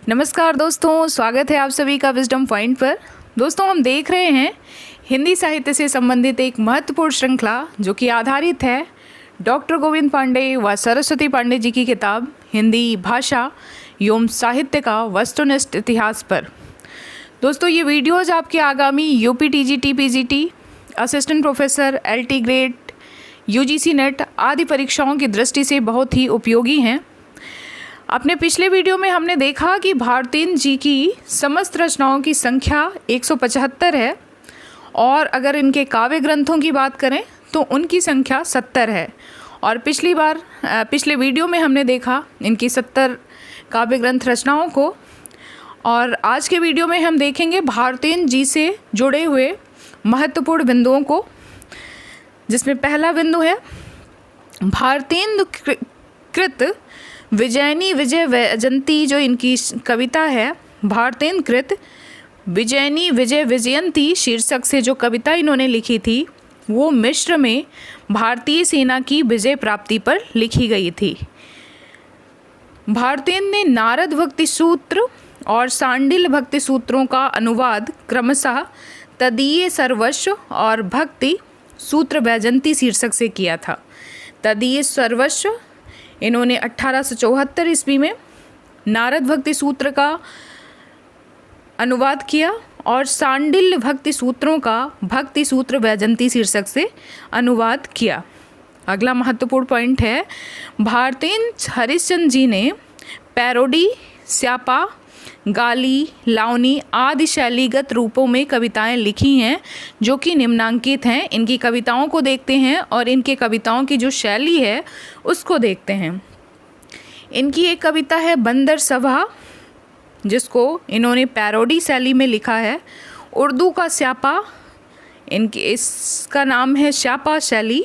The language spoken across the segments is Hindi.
नमस्कार दोस्तों, स्वागत है आप सभी का विजडम पॉइंट पर। दोस्तों, हम देख रहे हैं हिंदी साहित्य से संबंधित एक महत्वपूर्ण श्रृंखला जो कि आधारित है डॉक्टर गोविंद पांडे व सरस्वती पांडे जी की किताब हिंदी भाषा एवं साहित्य का वस्तुनिष्ठ इतिहास पर। दोस्तों, ये वीडियोज़ आपके आगामी UP TGT PGT, assistant professor, LT grade, UGC net आदि परीक्षाओं की दृष्टि से बहुत ही उपयोगी हैं। अपने पिछले वीडियो में हमने देखा कि भारतेंदु जी की समस्त रचनाओं की संख्या 175 है और अगर इनके काव्य ग्रंथों की बात करें तो उनकी संख्या 70 है। और पिछले वीडियो में हमने देखा इनकी 70 काव्य ग्रंथ रचनाओं को। और आज के वीडियो में हम देखेंगे भारतेंदु जी से जुड़े हुए महत्वपूर्ण बिंदुओं को, जिसमें पहला बिंदु है भारतेंदु कृत विजयनी विजय वैजयंती। जो इनकी कविता है भारतेंदु कृत विजयनी विजय वैजयंती शीर्षक से जो कविता इन्होंने लिखी थी वो मिस्र में भारतीय सेना की विजय प्राप्ति पर लिखी गई थी। भारतेंदु ने नारद भक्ति सूत्र और सांडिल्य भक्ति सूत्रों का अनुवाद क्रमशः तदीय सर्वस्व और भक्ति सूत्र वैजयंती शीर्षक से किया था। तदीय सर्वस्व इन्होंने 1874 ईस्वी में नारद भक्ति सूत्र का अनुवाद किया और सांडिल्य भक्ति सूत्रों का भक्ति सूत्र वैजयंती शीर्षक से अनुवाद किया। अगला महत्वपूर्ण पॉइंट है भारतेंदु हरिश्चंद्र जी ने पैरोडी, स्यापा, गाली, लावनी आदि शैलीगत रूपों में कविताएं लिखी हैं जो कि निम्नांकित हैं। इनकी कविताओं को देखते हैं और इनके कविताओं की जो शैली है उसको देखते हैं। इनकी एक कविता है बंदर सभा, जिसको इन्होंने पैरोडी शैली में लिखा है। उर्दू का स्यापा, इसका नाम है स्यापा शैली।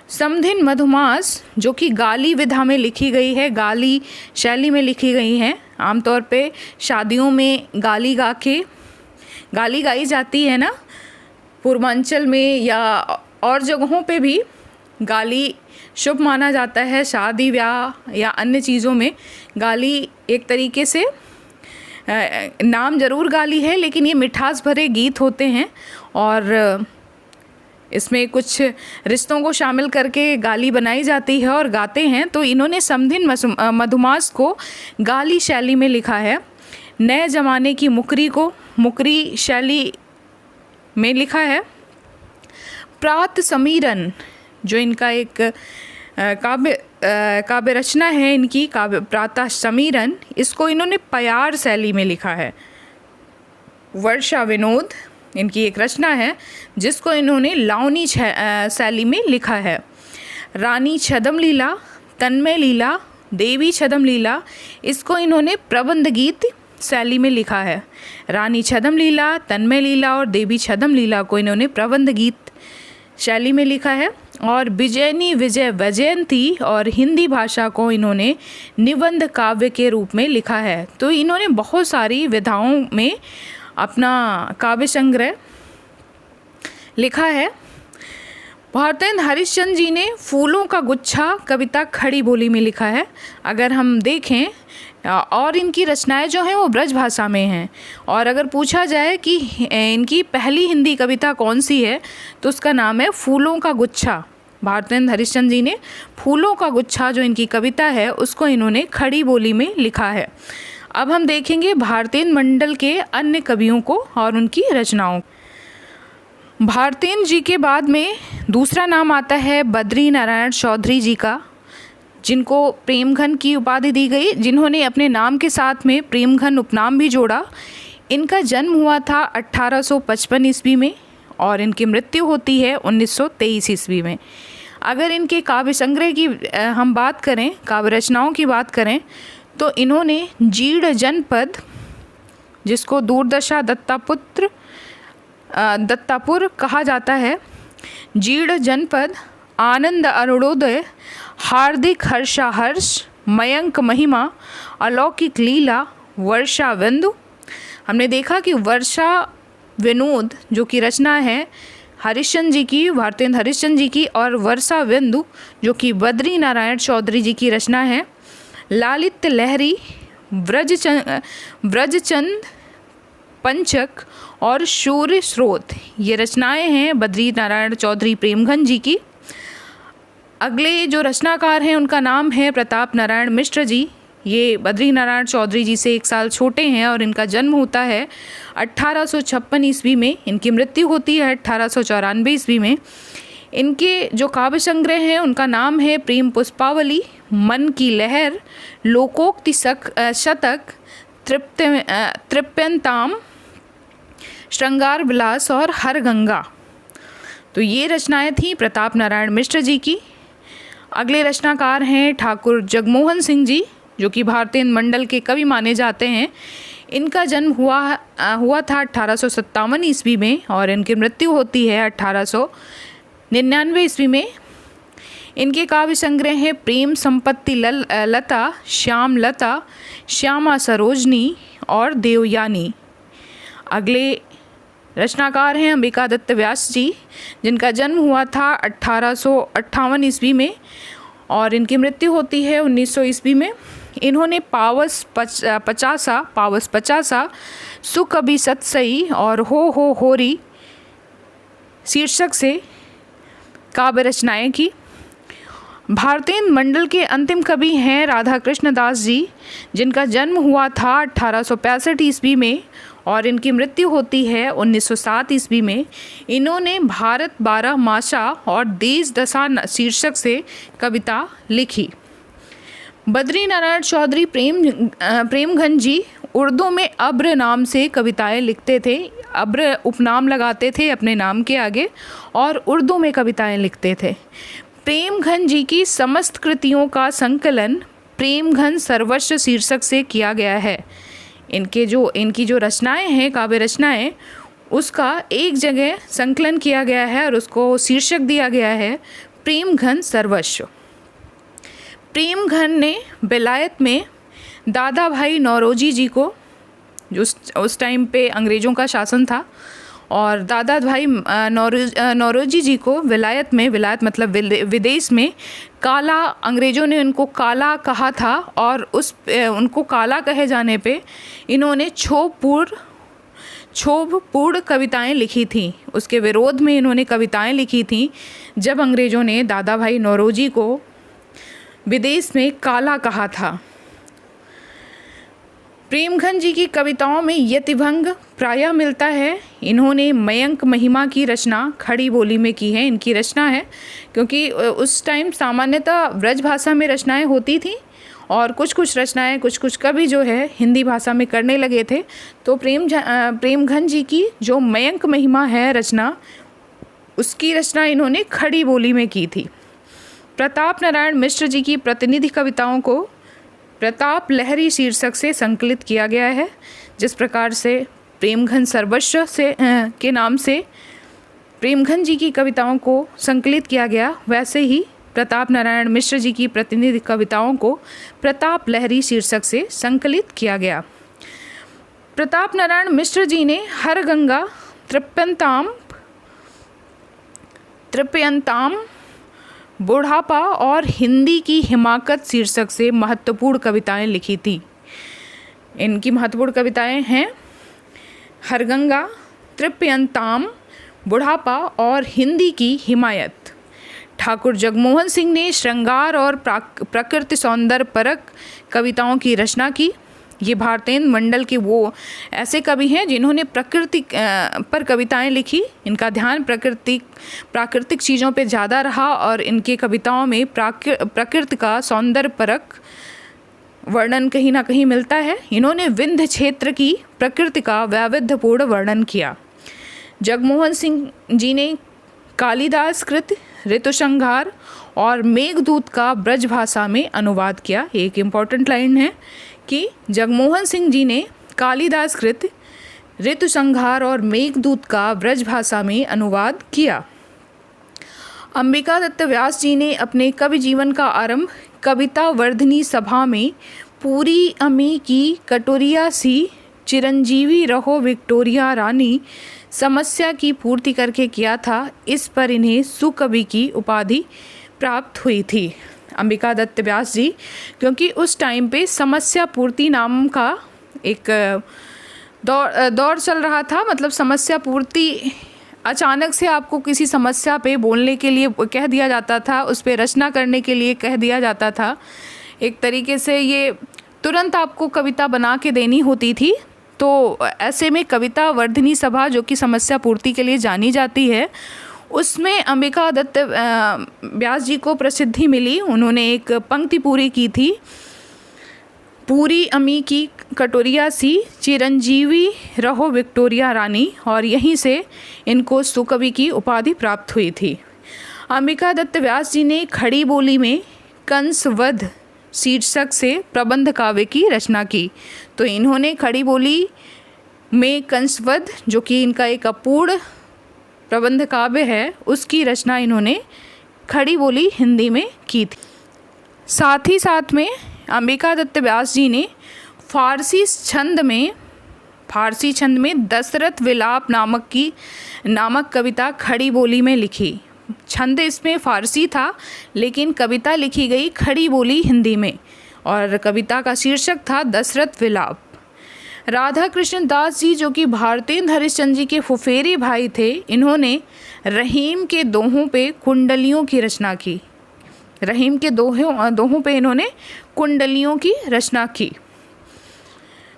समधिन मधुमास जो कि गाली विधा में लिखी गई है, गाली शैली में लिखी गई हैं। आमतौर पे शादियों में गाली गाई जाती है ना, पूर्वांचल में या और जगहों पे भी गाली शुभ माना जाता है। शादी ब्याह या अन्य चीज़ों में गाली एक तरीके से नाम ज़रूर गाली है, लेकिन ये मिठास भरे गीत होते हैं और इसमें कुछ रिश्तों को शामिल करके गाली बनाई जाती है और गाते हैं। तो इन्होंने समधिन मधुमास को गाली शैली में लिखा है। नए ज़माने की मुकरी को मुकरी शैली में लिखा है। प्रात समीरन जो इनका एक काव्य रचना है, इनकी काव्य प्रातः समीरन, इसको इन्होंने प्यार शैली में लिखा है। वर्षा विनोद इनकी एक रचना है जिसको इन्होंने लावनी शैली में लिखा है। रानी छदम लीला, तन्मय लीला, देवी छदम लीला, इसको इन्होंने प्रबंध गीत शैली में लिखा है। रानी छदम लीला, तन्मय लीला और देवी छदम लीला को इन्होंने प्रबंध गीत शैली में लिखा है। और विजयनी विजय वैजयंती और हिंदी भाषा को इन्होंने निबंध काव्य के रूप में लिखा है। तो इन्होंने बहुत सारी विधाओं में अपना काव्य संग्रह लिखा है। भारतेंदु हरिश्चंद्र जी ने फूलों का गुच्छा कविता खड़ी बोली में लिखा है। अगर हम देखें और इनकी रचनाएं जो हैं वो ब्रज भाषा में हैं। और अगर पूछा जाए कि इनकी पहली हिंदी कविता कौन सी है तो उसका नाम है फूलों का गुच्छा। भारतेंदु हरिश्चंद्र जी ने फूलों का गुच्छा जो इनकी कविता है उसको इन्होंने खड़ी बोली में लिखा है। अब हम देखेंगे भारतेंदु मंडल के अन्य कवियों को और उनकी रचनाओं। भारतेंदु जी के बाद में दूसरा नाम आता है बद्री नारायण चौधरी जी का, जिनको प्रेमघन की उपाधि दी गई, जिन्होंने अपने नाम के साथ में प्रेमघन उपनाम भी जोड़ा। इनका जन्म हुआ था 1855 ईस्वी में और इनकी मृत्यु होती है 1923 ईस्वी में। अगर इनके काव्य संग्रह की हम बात करें, काव्य रचनाओं की बात करें, तो इन्होंने जीर्ण जनपद, जिसको दूरदशा दत्तापुर कहा जाता है, जीर्ण जनपद, आनंद अरुणोदय, हार्दिक हर्ष, मयंक महिमा, अलौकिक लीला, वर्षा बिंदु। हमने देखा कि वर्षा विनोद जो कि रचना है हरिश्चंद्र जी की, भारतेंदु हरिश्चंद्र जी की, और वर्षा बिंदु जो कि बद्री नारायण चौधरी जी की रचना है। लालित्य लहरी, व्रजचंद पंचक और शौर्य स्रोत, ये रचनाएं हैं बद्री नारायण चौधरी प्रेमघन जी की। अगले जो रचनाकार हैं उनका नाम है प्रताप नारायण मिश्र जी। ये बद्री नारायण चौधरी जी से 1 साल छोटे हैं और इनका जन्म होता है 1856 ईस्वी में। इनकी मृत्यु होती है 1894 ईस्वी में। इनके जो काव्य संग्रह हैं उनका नाम है प्रेम पुष्पावली, मन की लहर, लोकोक्ति शतक, तृप्यंताम, श्रृंगार विलास और हर गंगा। तो ये रचनाएं थी प्रताप नारायण मिश्र जी की। अगले रचनाकार हैं ठाकुर जगमोहन सिंह जी, जो कि भारतीय मंडल के कवि माने जाते हैं। इनका जन्म हुआ था 1857 ईस्वी में और इनकी मृत्यु होती है 1899 ईस्वी में। इनके काव्य संग्रह हैं प्रेम संपत्ति लता, श्याम लता, श्यामा सरोजनी और देवयानी। अगले रचनाकार हैं अंबिका दत्त व्यास जी, जिनका जन्म हुआ था 1858 ईस्वी में और इनकी मृत्यु होती है 1900 ईस्वी में। इन्होंने पावस पचासा, सुख अभी सतसई और हो होरी शीर्षक से काव्य रचनाएं की। भारतीय मंडल के अंतिम कवि हैं राधा कृष्ण दास जी, जिनका जन्म हुआ था 1865 ईस्वी में और इनकी मृत्यु होती है 1907 ईस्वी में। इन्होंने भारत 12 मासा और देश दशा शीर्षक से कविता लिखी। बद्री नारायण चौधरी प्रेमघन जी उर्दू में अब्र नाम से कविताएं लिखते थे। अब्र उपनाम लगाते थे अपने नाम के आगे और उर्दू में कविताएं लिखते थे। प्रेमघन जी की समस्त कृतियों का संकलन प्रेमघन सर्वस्व शीर्षक से किया गया है। इनकी जो रचनाएं हैं, काव्य रचनाएं, उसका एक जगह संकलन किया गया है और उसको शीर्षक दिया गया है प्रेमघन सर्वस्व। प्रेमघन ने बेलायत में दादा भाई नौरोजी जी को, जो उस टाइम पे अंग्रेज़ों का शासन था, और दादा भाई नौरोजी जी को विलायत मतलब विदेश में काला, अंग्रेज़ों ने उनको काला कहा था और उनको काला कहे जाने पे इन्होंने क्षोभपूर्ण कविताएं लिखी थी। उसके विरोध में इन्होंने कविताएं लिखी थी जब अंग्रेज़ों ने दादा भाई नौरोजी को विदेश में काला कहा था। प्रेमघन जी की कविताओं में यतिभंग प्रायः मिलता है। इन्होंने मयंक महिमा की रचना खड़ी बोली में की है। इनकी रचना है क्योंकि उस टाइम सामान्यतः ब्रज भाषा में रचनाएं होती थी और कुछ रचनाएं कुछ कवि जो है हिंदी भाषा में करने लगे थे। तो प्रेमघन जी की जो मयंक महिमा है रचना, उसकी रचना इन्होंने खड़ी बोली में की थी। प्रताप नारायण मिश्र जी की प्रतिनिधि कविताओं को प्रताप लहरी शीर्षक से संकलित किया गया है। जिस प्रकार से प्रेमघन सर्वस्व के नाम से प्रेमघन जी की कविताओं को संकलित किया गया, वैसे ही प्रताप नारायण मिश्र जी की प्रतिनिधि कविताओं को प्रताप लहरी शीर्षक से संकलित किया गया। प्रताप नारायण मिश्र जी ने हर गंगा, तृप्यंताम, बुढ़ापा और हिंदी की हिमाकत शीर्षक से महत्वपूर्ण कविताएं लिखी थी। इनकी महत्वपूर्ण कविताएं हैं हरगंगा, तृप्यंताम, बुढ़ापा और हिंदी की हिमायत। ठाकुर जगमोहन सिंह ने श्रृंगार और प्रकृति सौंदर्य परक कविताओं की रचना की। ये भारतीय मंडल के वो ऐसे कवि हैं जिन्होंने प्रकृति पर कविताएं लिखी। इनका ध्यान प्राकृतिक चीज़ों पे ज़्यादा रहा और इनके कविताओं में प्रकृति का सौंदर्य परक वर्णन कहीं ना कहीं मिलता है। इन्होंने विंध्य क्षेत्र की प्रकृति का वैविध्यपूर्ण वर्णन किया। जगमोहन सिंह जी ने कालिदास कृत ऋतुसंहार और मेघदूत का ब्रज भाषा में अनुवाद किया। एक इम्पॉर्टेंट लाइन है कि जगमोहन सिंह जी ने कालिदास कृत ऋतुसंहार और मेघदूत का ब्रज भाषा में अनुवाद किया। अंबिका दत्त व्यास जी ने अपने कवि जीवन का आरंभ कविता वर्धनी सभा में पूरी अमी की कटोरिया सी चिरंजीवी रहो विक्टोरिया रानी समस्या की पूर्ति करके किया था। इस पर इन्हें सुकवि की उपाधि प्राप्त हुई थी। अंबिका दत्त व्यास जी, क्योंकि उस टाइम पे समस्या पूर्ति नाम का एक दौर चल रहा था। मतलब समस्या पूर्ति, अचानक से आपको किसी समस्या पे बोलने के लिए कह दिया जाता था, उस पे रचना करने के लिए कह दिया जाता था। एक तरीके से ये तुरंत आपको कविता बना के देनी होती थी। तो ऐसे में कविता वर्धिनी सभा, जो कि समस्या पूर्ति के लिए जानी जाती है, उसमें अंबिका दत्त व्यास जी को प्रसिद्धि मिली। उन्होंने एक पंक्ति पूरी की थी, पूरी अमी की कटोरिया सी, चिरंजीवी रहो विक्टोरिया रानी, और यहीं से इनको सुकवि की उपाधि प्राप्त हुई थी। अंबिका दत्त व्यास जी ने खड़ी बोली में कंसवध शीर्षक से प्रबंध काव्य की रचना की। तो इन्होंने खड़ी बोली में कंसवध, जो कि इनका एक अपूर्ण प्रबंध काव्य है, उसकी रचना इन्होंने खड़ी बोली हिंदी में की थी। साथ ही साथ में अंबिका दत्त व्यास जी ने फारसी छंद में दशरथ विलाप नामक कविता खड़ी बोली में लिखी। छंद इसमें फारसी था, लेकिन कविता लिखी गई खड़ी बोली हिंदी में, और कविता का शीर्षक था दशरथ विलाप। राधा कृष्ण दास जी, जो कि भारतेंद्र हरिश्चंद्र जी के फुफेरे भाई थे, इन्होंने रहीम के दोहों पे कुंडलियों की रचना की। रहीम के दोहों पे इन्होंने कुंडलियों की रचना की।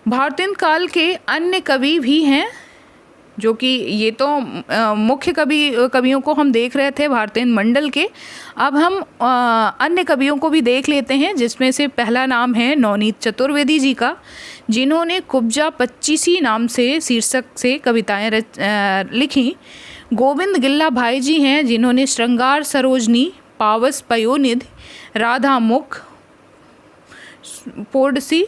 भारतेंद्र काल के अन्य कवि भी हैं, जो कि ये तो मुख्य कवियों को हम देख रहे थे भारतेंद्र मंडल के। अब हम अन्य कवियों को भी देख लेते हैं, जिसमें से पहला नाम है नवनीत चतुर्वेदी जी का, जिन्होंने कुब्जा 25 नाम से शीर्षक से कविताएं लिखी। गोविंद गिल्ला भाई जी हैं, जिन्होंने श्रृंगार सरोजनी, पावस पयोनिधि, राधा मुख, पोडसी,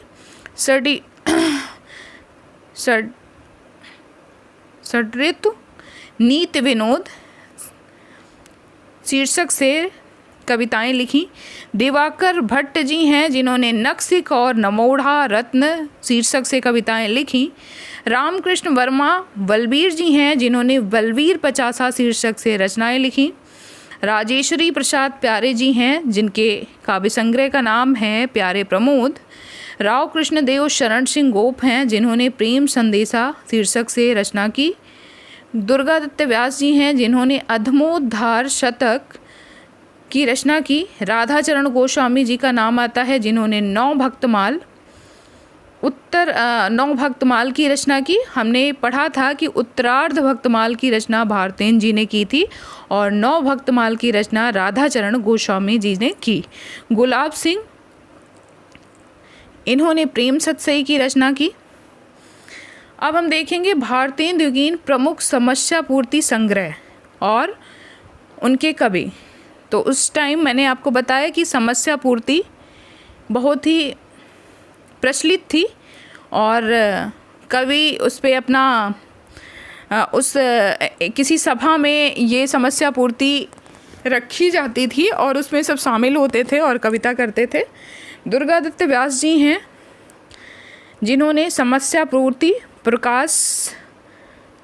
षड्ऋतु, नीति विनोद शीर्षक से कविताएं लिखी। दिवाकर भट्ट जी हैं, जिन्होंने नक्सिक और नमोढ़ा रत्न शीर्षक से कविताएं लिखी। रामकृष्ण वर्मा बलबीर जी हैं, जिन्होंने बलबीर 50 शीर्षक से रचनाएं लिखी। राजेश्वरी प्रसाद प्यारे जी हैं, जिनके काव्य संग्रह का नाम है प्यारे प्रमोद। राव कृष्ण देव शरण सिंह गोप हैं, जिन्होंने प्रेम संदेशा शीर्षक से रचना की। दुर्गा दत्त व्यास जी हैं, जिन्होंने अधमोद्धार शतक की रचना की। राधाचरण गोस्वामी जी का नाम आता है, जिन्होंने नौ भक्तमाल की रचना की। हमने पढ़ा था कि उत्तरार्ध भक्तमाल की रचना भारतेंद्र जी ने की थी, और नौ भक्तमाल की रचना राधाचरण गोस्वामी जी ने की। गुलाब सिंह, इन्होंने प्रेम सतसई की रचना की। अब हम देखेंगे भारतेंद्र युगीन प्रमुख समस्या पूर्ति संग्रह और उनके कवि। तो उस टाइम मैंने आपको बताया कि समस्या पूर्ति बहुत ही प्रचलित थी, और कवि उस पे अपना किसी सभा में ये समस्या पूर्ति रखी जाती थी, और उसमें सब शामिल होते थे और कविता करते थे। दुर्गा दत्त व्यास जी हैं, जिन्होंने समस्या पूर्ति प्रकाश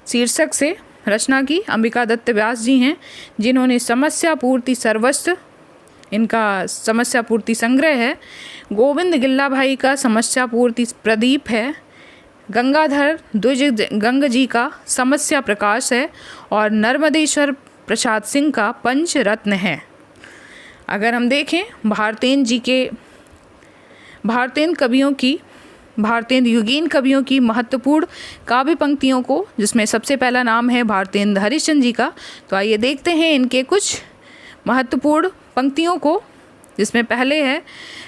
शीर्षक से रचना की। अंबिका दत्त व्यास जी हैं, जिन्होंने समस्या पूर्ति सर्वस्व, इनका समस्या पूर्ति संग्रह है। गोविंद गिल्ला भाई का समस्या पूर्ति प्रदीप है। गंगाधर द्विज गंग जी का समस्या प्रकाश है, और नर्मदेश्वर प्रसाद सिंह का पंचरत्न है। अगर हम देखें भारतेंद्र युगीन कवियों की महत्वपूर्ण काव्य पंक्तियों को, जिसमें सबसे पहला नाम है भारतेंद्र हरिश्चंद्र जी का, तो आइए देखते हैं इनके कुछ महत्वपूर्ण पंक्तियों को, जिसमें पहले है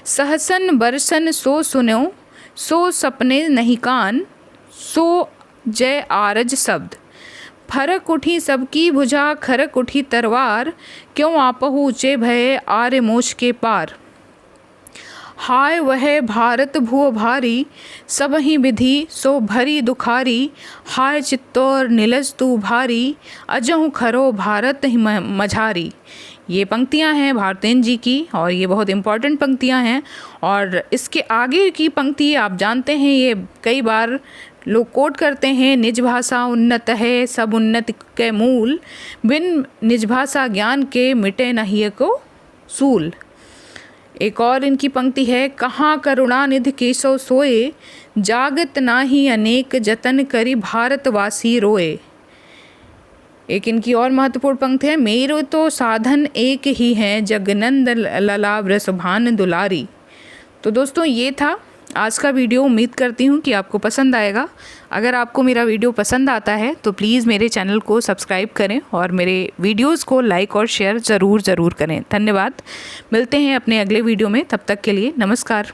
सहसन बरसन सो सुनो, सो सपने नहीं कान, सो जय आरज शब्द, फरक उठी सबकी भुजा खरक उठी तरवार, क्यों आपहु ऊँचे भये आर्य मोक्ष के पार, हाय वह भारत भुव भारी, सब ही विधि सो भरी दुखारी, हाय चित्तौर नीलज तू भारी, अजहु खरो भारत ही मझारी। ये पंक्तियां हैं भारतेंद्र जी की, और ये बहुत इम्पॉर्टेंट पंक्तियां हैं। और इसके आगे की पंक्ति आप जानते हैं, ये कई बार लोग कोट करते हैं, निज भाषा उन्नत है सब उन्नति के मूल, बिन निज भाषा ज्ञान के मिटे नहीं को सूल। एक और इनकी पंक्ति है, कहाँ करुणानिधि केशव सोए, जागत नाही अनेक जतन करी भारतवासी रोए। एक इनकी और महत्वपूर्ण पंक्ति है, मेरो तो साधन एक ही है, जगनंद लला वृषभान दुलारी। तो दोस्तों ये था आज का वीडियो। उम्मीद करती हूँ कि आपको पसंद आएगा। अगर आपको मेरा वीडियो पसंद आता है तो प्लीज़ मेरे चैनल को सब्सक्राइब करें और मेरे वीडियोस को लाइक और शेयर ज़रूर करें। धन्यवाद। मिलते हैं अपने अगले वीडियो में, तब तक के लिए नमस्कार।